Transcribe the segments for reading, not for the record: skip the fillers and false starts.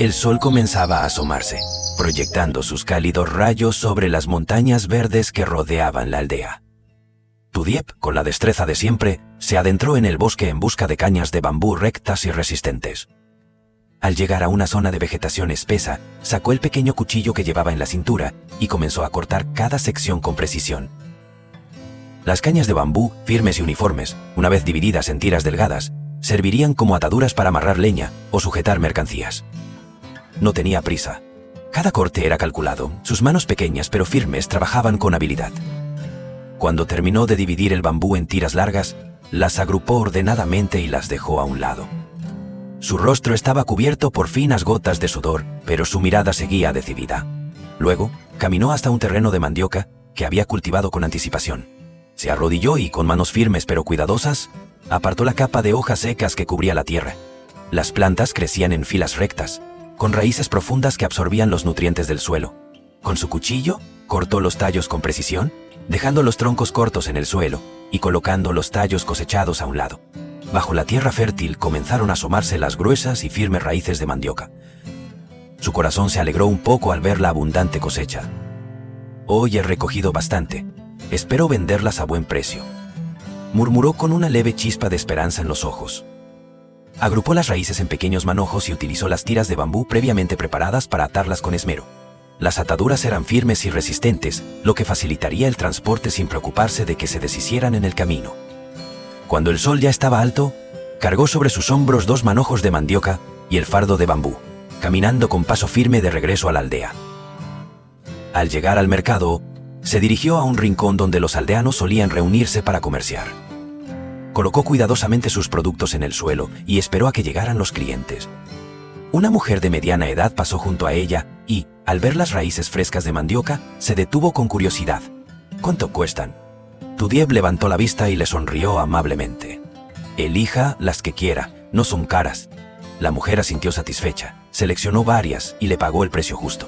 El sol comenzaba a asomarse, proyectando sus cálidos rayos sobre las montañas verdes que rodeaban la aldea. Tudiep, con la destreza de siempre, se adentró en el bosque en busca de cañas de bambú rectas y resistentes. Al llegar a una zona de vegetación espesa, sacó el pequeño cuchillo que llevaba en la cintura y comenzó a cortar cada sección con precisión. Las cañas de bambú, firmes y uniformes, una vez divididas en tiras delgadas, servirían como ataduras para amarrar leña o sujetar mercancías. No tenía prisa. Cada corte era calculado, sus manos pequeñas pero firmes trabajaban con habilidad. Cuando terminó de dividir el bambú en tiras largas, las agrupó ordenadamente y las dejó a un lado. Su rostro estaba cubierto por finas gotas de sudor, pero su mirada seguía decidida. Luego, caminó hasta un terreno de mandioca que había cultivado con anticipación. Se arrodilló y, con manos firmes pero cuidadosas, apartó la capa de hojas secas que cubría la tierra. Las plantas crecían en filas rectas, con raíces profundas que absorbían los nutrientes del suelo. Con su cuchillo, cortó los tallos con precisión, dejando los troncos cortos en el suelo y colocando los tallos cosechados a un lado. Bajo la tierra fértil comenzaron a asomarse las gruesas y firmes raíces de mandioca. Su corazón se alegró un poco al ver la abundante cosecha. «Hoy he recogido bastante. Espero venderlas a buen precio», murmuró con una leve chispa de esperanza en los ojos. Agrupó las raíces en pequeños manojos y utilizó las tiras de bambú previamente preparadas para atarlas con esmero. Las ataduras eran firmes y resistentes, lo que facilitaría el transporte sin preocuparse de que se deshicieran en el camino. Cuando el sol ya estaba alto, cargó sobre sus hombros 2 manojos de mandioca y el fardo de bambú, caminando con paso firme de regreso a la aldea. Al llegar al mercado, se dirigió a un rincón donde los aldeanos solían reunirse para comerciar. Colocó cuidadosamente sus productos en el suelo y esperó a que llegaran los clientes. Una mujer de mediana edad pasó junto a ella y, al ver las raíces frescas de mandioca, se detuvo con curiosidad. «¿Cuánto cuestan?» Tudiep levantó la vista y le sonrió amablemente. «Elija las que quiera, no son caras». La mujer asintió satisfecha, seleccionó varias y le pagó el precio justo.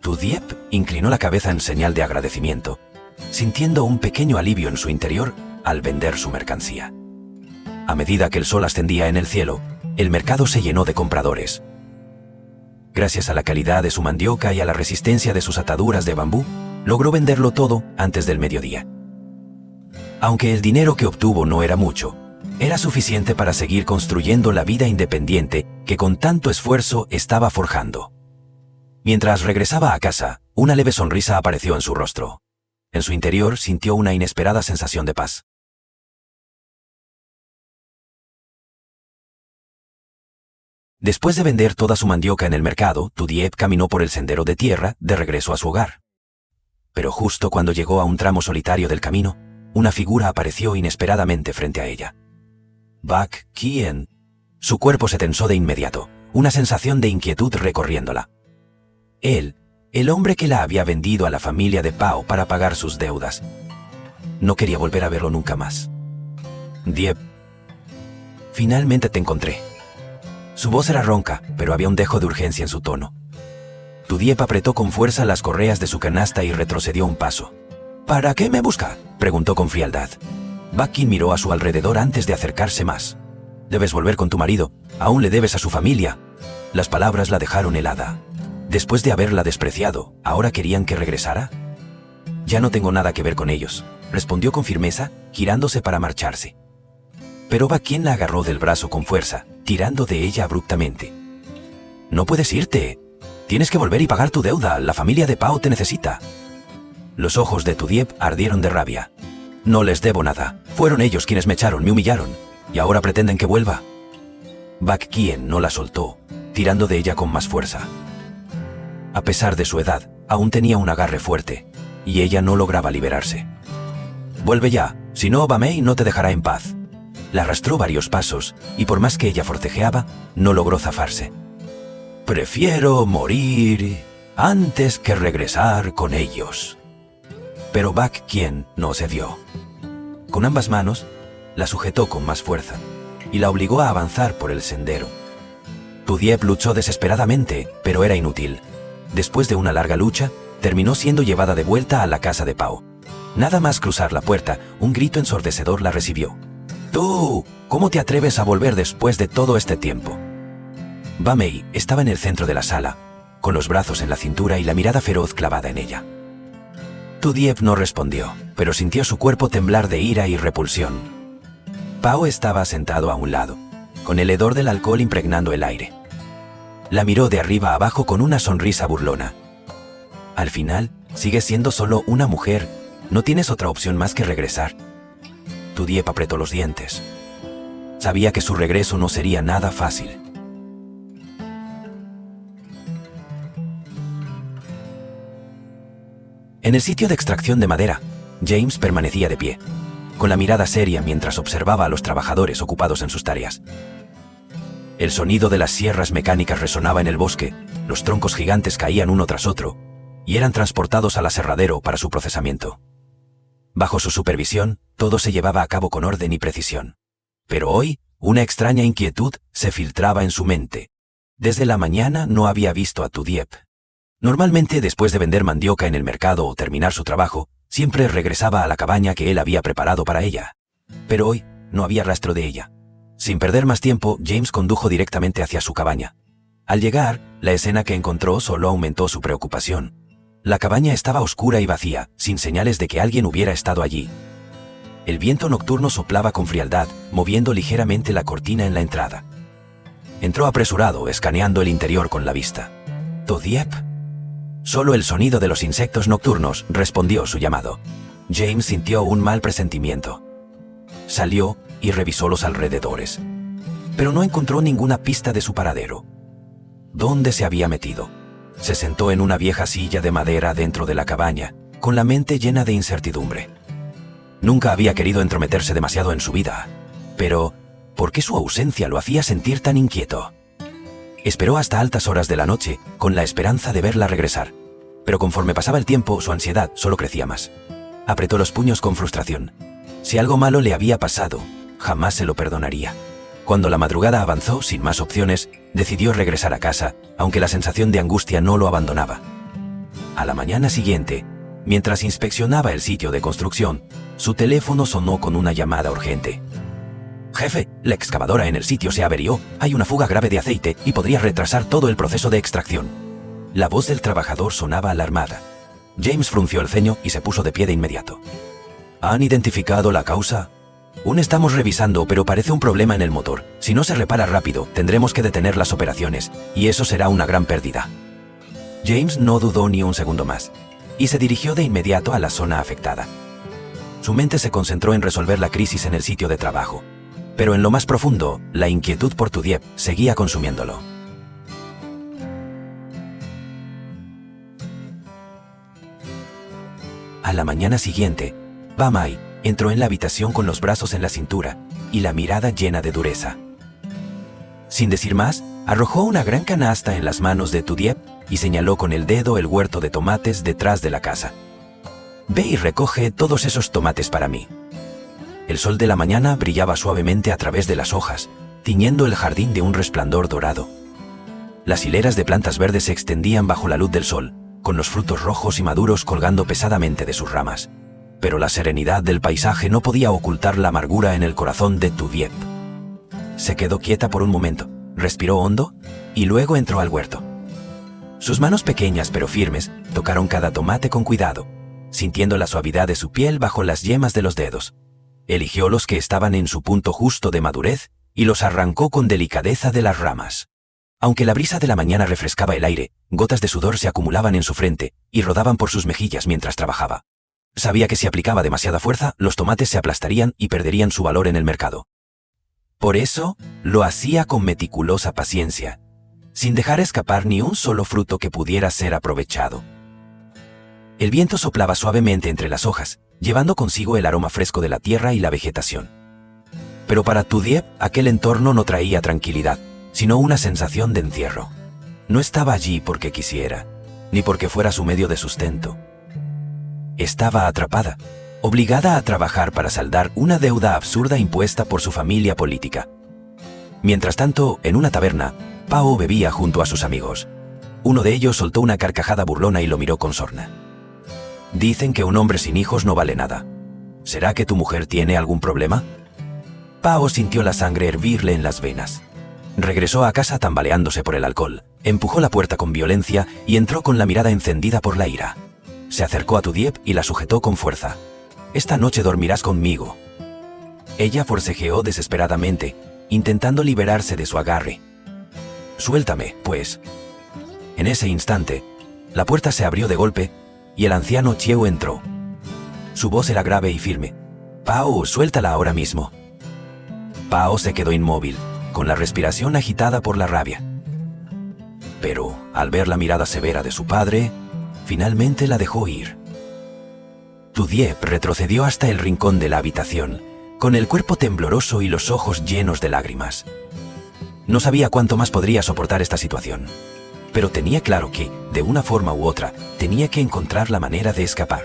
Tudiep inclinó la cabeza en señal de agradecimiento, sintiendo un pequeño alivio en su interior al vender su mercancía. A medida que el sol ascendía en el cielo, el mercado se llenó de compradores. Gracias a la calidad de su mandioca y a la resistencia de sus ataduras de bambú, logró venderlo todo antes del mediodía. Aunque el dinero que obtuvo no era mucho, era suficiente para seguir construyendo la vida independiente que con tanto esfuerzo estaba forjando. Mientras regresaba a casa, una leve sonrisa apareció en su rostro. En su interior sintió una inesperada sensación de paz. Después de vender toda su mandioca en el mercado, Tudiep caminó por el sendero de tierra de regreso a su hogar. Pero justo cuando llegó a un tramo solitario del camino, una figura apareció inesperadamente frente a ella. «Bak Kien». Su cuerpo se tensó de inmediato, una sensación de inquietud recorriéndola. Él, el hombre que la había vendido a la familia de Pao para pagar sus deudas. No quería volver a verlo nunca más. «Diep, finalmente te encontré». Su voz era ronca, pero había un dejo de urgencia en su tono. Tudiep apretó con fuerza las correas de su canasta y retrocedió un paso. «¿Para qué me busca?», preguntó con frialdad. Bak Kien miró a su alrededor antes de acercarse más. «Debes volver con tu marido, aún le debes a su familia». Las palabras la dejaron helada. Después de haberla despreciado, ¿ahora querían que regresara? «Ya no tengo nada que ver con ellos», respondió con firmeza, girándose para marcharse. Pero Bak Kien la agarró del brazo con fuerza, tirando de ella abruptamente. «No puedes irte. Tienes que volver y pagar tu deuda. La familia de Pao te necesita». Los ojos de Tudiep ardieron de rabia. «No les debo nada. Fueron ellos quienes me echaron, me humillaron. ¿Y ahora pretenden que vuelva?» Bak Kien no la soltó, tirando de ella con más fuerza. A pesar de su edad, aún tenía un agarre fuerte, y ella no lograba liberarse. «Vuelve ya, si no, Bamei no te dejará en paz». La arrastró varios pasos, y por más que ella forcejeaba, no logró zafarse. «Prefiero morir antes que regresar con ellos». Pero Bak Kien no cedió. Con ambas manos, la sujetó con más fuerza, y la obligó a avanzar por el sendero. Tudiep luchó desesperadamente, pero era inútil. Después de una larga lucha, terminó siendo llevada de vuelta a la casa de Pao. Nada más cruzar la puerta, un grito ensordecedor la recibió. «¡Tú! ¿Cómo te atreves a volver después de todo este tiempo?». Ba Mei estaba en el centro de la sala, con los brazos en la cintura y la mirada feroz clavada en ella. Tu Diep no respondió, pero sintió su cuerpo temblar de ira y repulsión. Pao estaba sentado a un lado, con el hedor del alcohol impregnando el aire. La miró de arriba a abajo con una sonrisa burlona. Al final, sigues siendo solo una mujer, no tienes otra opción más que regresar. Tu Diep apretó los dientes. Sabía que su regreso no sería nada fácil. En el sitio de extracción de madera, James permanecía de pie, con la mirada seria mientras observaba a los trabajadores ocupados en sus tareas. El sonido de las sierras mecánicas resonaba en el bosque, los troncos gigantes caían uno tras otro, y eran transportados al aserradero para su procesamiento. Bajo su supervisión, todo se llevaba a cabo con orden y precisión. Pero hoy, una extraña inquietud se filtraba en su mente. Desde la mañana no había visto a Tu Diep. Normalmente, después de vender mandioca en el mercado o terminar su trabajo, siempre regresaba a la cabaña que él había preparado para ella. Pero hoy, no había rastro de ella. Sin perder más tiempo, James condujo directamente hacia su cabaña. Al llegar, la escena que encontró solo aumentó su preocupación. La cabaña estaba oscura y vacía, sin señales de que alguien hubiera estado allí. El viento nocturno soplaba con frialdad, moviendo ligeramente la cortina en la entrada. Entró apresurado, escaneando el interior con la vista. ¿Tu Diep? Solo el sonido de los insectos nocturnos respondió su llamado. James sintió un mal presentimiento. Salió y revisó los alrededores, pero no encontró ninguna pista de su paradero. ¿Dónde se había metido? Se sentó en una vieja silla de madera dentro de la cabaña, con la mente llena de incertidumbre. Nunca había querido entrometerse demasiado en su vida, pero ¿por qué su ausencia lo hacía sentir tan inquieto? Esperó hasta altas horas de la noche, con la esperanza de verla regresar. Pero conforme pasaba el tiempo, su ansiedad solo crecía más. Apretó los puños con frustración. Si algo malo le había pasado, jamás se lo perdonaría. Cuando la madrugada avanzó, sin más opciones, decidió regresar a casa, aunque la sensación de angustia no lo abandonaba. A la mañana siguiente, mientras inspeccionaba el sitio de construcción, su teléfono sonó con una llamada urgente. «Jefe, la excavadora en el sitio se averió, hay una fuga grave de aceite y podría retrasar todo el proceso de extracción». La voz del trabajador sonaba alarmada. James frunció el ceño y se puso de pie de inmediato. ¿Han identificado la causa? Aún estamos revisando, pero parece un problema en el motor. Si no se repara rápido, tendremos que detener las operaciones, y eso será una gran pérdida. James no dudó ni un segundo más, y se dirigió de inmediato a la zona afectada. Su mente se concentró en resolver la crisis en el sitio de trabajo. Pero en lo más profundo, la inquietud por Tu Diep seguía consumiéndolo. A la mañana siguiente, Ba Mei entró en la habitación con los brazos en la cintura y la mirada llena de dureza. Sin decir más, arrojó una gran canasta en las manos de Tu Diep y señaló con el dedo el huerto de tomates detrás de la casa. «Ve y recoge todos esos tomates para mí». El sol de la mañana brillaba suavemente a través de las hojas, tiñendo el jardín de un resplandor dorado. Las hileras de plantas verdes se extendían bajo la luz del sol, con los frutos rojos y maduros colgando pesadamente de sus ramas. Pero la serenidad del paisaje no podía ocultar la amargura en el corazón de Tu Diep. Se quedó quieta por un momento, respiró hondo y luego entró al huerto. Sus manos pequeñas pero firmes tocaron cada tomate con cuidado, sintiendo la suavidad de su piel bajo las yemas de los dedos. Eligió los que estaban en su punto justo de madurez y los arrancó con delicadeza de las ramas. Aunque la brisa de la mañana refrescaba el aire, gotas de sudor se acumulaban en su frente y rodaban por sus mejillas mientras trabajaba. Sabía que si aplicaba demasiada fuerza, los tomates se aplastarían y perderían su valor en el mercado. Por eso, lo hacía con meticulosa paciencia, sin dejar escapar ni un solo fruto que pudiera ser aprovechado. El viento soplaba suavemente entre las hojas, llevando consigo el aroma fresco de la tierra y la vegetación. Pero para Tu Diep, aquel entorno no traía tranquilidad, sino una sensación de encierro. No estaba allí porque quisiera, ni porque fuera su medio de sustento. Estaba atrapada, obligada a trabajar para saldar una deuda absurda impuesta por su familia política. Mientras tanto, en una taberna, Pao bebía junto a sus amigos. Uno de ellos soltó una carcajada burlona y lo miró con sorna. «Dicen que un hombre sin hijos no vale nada. ¿Será que tu mujer tiene algún problema?» Pao sintió la sangre hervirle en las venas. Regresó a casa tambaleándose por el alcohol, empujó la puerta con violencia y entró con la mirada encendida por la ira. Se acercó a Tudiep y la sujetó con fuerza. «Esta noche dormirás conmigo». Ella forcejeó desesperadamente, intentando liberarse de su agarre. «Suéltame, pues». En ese instante, la puerta se abrió de golpe y el anciano Chieu entró. Su voz era grave y firme. «Pao, suéltala ahora mismo». Pao se quedó inmóvil, con la respiración agitada por la rabia. Pero, al ver la mirada severa de su padre, finalmente la dejó ir. Tudiep retrocedió hasta el rincón de la habitación, con el cuerpo tembloroso y los ojos llenos de lágrimas. No sabía cuánto más podría soportar esta situación, pero tenía claro que, de una forma u otra, tenía que encontrar la manera de escapar.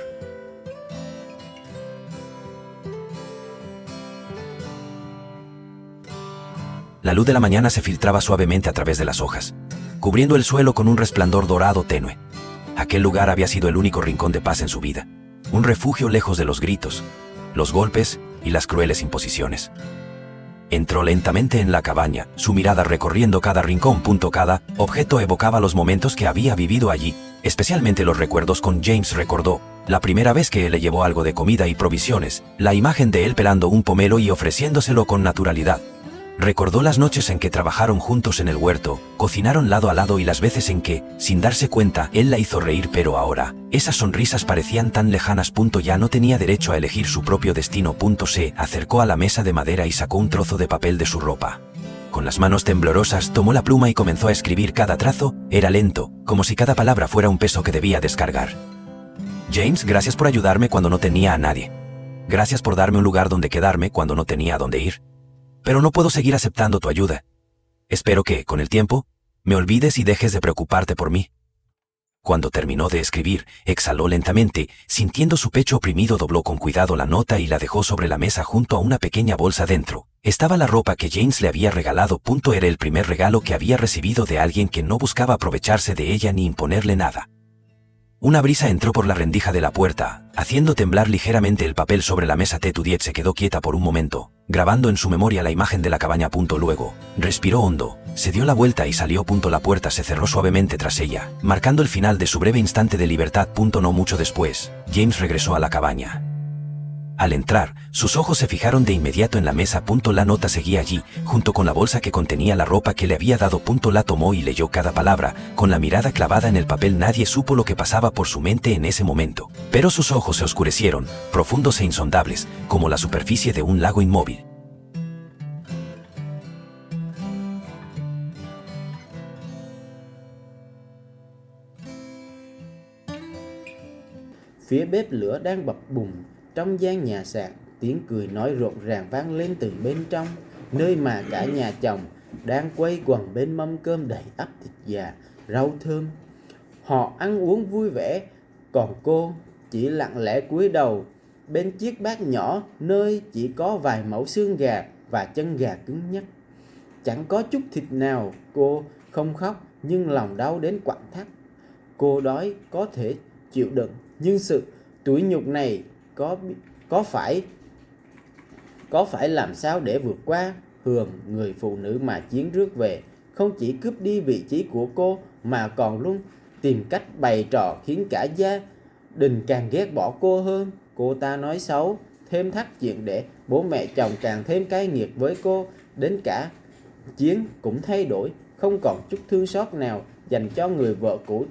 La luz de la mañana se filtraba suavemente a través de las hojas, cubriendo el suelo con un resplandor dorado tenue. Aquel lugar había sido el único rincón de paz en su vida, un refugio lejos de los gritos, los golpes y las crueles imposiciones. Entró lentamente en la cabaña, su mirada recorriendo cada rincón. Cada objeto evocaba los momentos que había vivido allí, especialmente los recuerdos con James. Recordó la primera vez que él le llevó algo de comida y provisiones, la imagen de él pelando un pomelo y ofreciéndoselo con naturalidad. Recordó las noches en que trabajaron juntos en el huerto, cocinaron lado a lado y las veces en que, sin darse cuenta, él la hizo reír, pero ahora, esas sonrisas parecían tan lejanas. Ya no tenía derecho a elegir su propio destino. Se acercó a la mesa de madera y sacó un trozo de papel de su ropa. Con las manos temblorosas tomó la pluma y comenzó a escribir. Cada trazo era lento, como si cada palabra fuera un peso que debía descargar. «James, gracias por ayudarme cuando no tenía a nadie. Gracias por darme un lugar donde quedarme cuando no tenía a dónde ir. Pero no puedo seguir aceptando tu ayuda. Espero que, con el tiempo, me olvides y dejes de preocuparte por mí». Cuando terminó de escribir, exhaló lentamente, sintiendo su pecho oprimido. Dobló con cuidado la nota y la dejó sobre la mesa junto a una pequeña bolsa. Dentro estaba la ropa que James le había regalado. Era el primer regalo que había recibido de alguien que no buscaba aprovecharse de ella ni imponerle nada. Una brisa entró por la rendija de la puerta, haciendo temblar ligeramente el papel sobre la mesa. Tudiep se quedó quieta por un momento, grabando en su memoria la imagen de la cabaña. Luego, respiró hondo, se dio la vuelta y salió. La puerta se cerró suavemente tras ella, marcando el final de su breve instante de libertad. No mucho después, James regresó a la cabaña. Al entrar, sus ojos se fijaron de inmediato en la mesa. La nota seguía allí, junto con la bolsa que contenía la ropa que le había dado. La tomó y leyó cada palabra, con la mirada clavada en el papel. Nadie supo lo que pasaba por su mente en ese momento, pero sus ojos se oscurecieron, profundos e insondables, como la superficie de un lago inmóvil. Phía bếp lửa đang bập bùng. Trong gian nhà sàn, tiếng cười nói rộn ràng vang lên từ bên trong, nơi mà cả nhà chồng đang quây quần bên mâm cơm đầy ắp thịt gà, rau thơm. Họ ăn uống vui vẻ, còn cô chỉ lặng lẽ cúi đầu bên chiếc bát nhỏ nơi chỉ có vài mẩu xương gà và chân gà cứng nhắc. Chẳng có chút thịt nào. Cô không khóc, nhưng lòng đau đến quặn thắt. Cô đói có thể chịu đựng, nhưng sự tủi nhục này có phải làm sao để vượt qua? Hường, người phụ nữ mà Chiến rước về, không chỉ cướp đi vị trí của cô mà còn luôn tìm cách bày trò khiến cả gia đình càng ghét bỏ cô hơn. Cô ta nói xấu, thêm thắt chuyện để bố mẹ chồng càng thêm cay nghiệt với cô. Đến cả Chiến cũng thay đổi, không còn chút thương xót nào dành cho người vợ cũ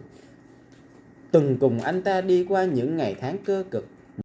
từng cùng anh ta đi qua những ngày tháng cơ cực.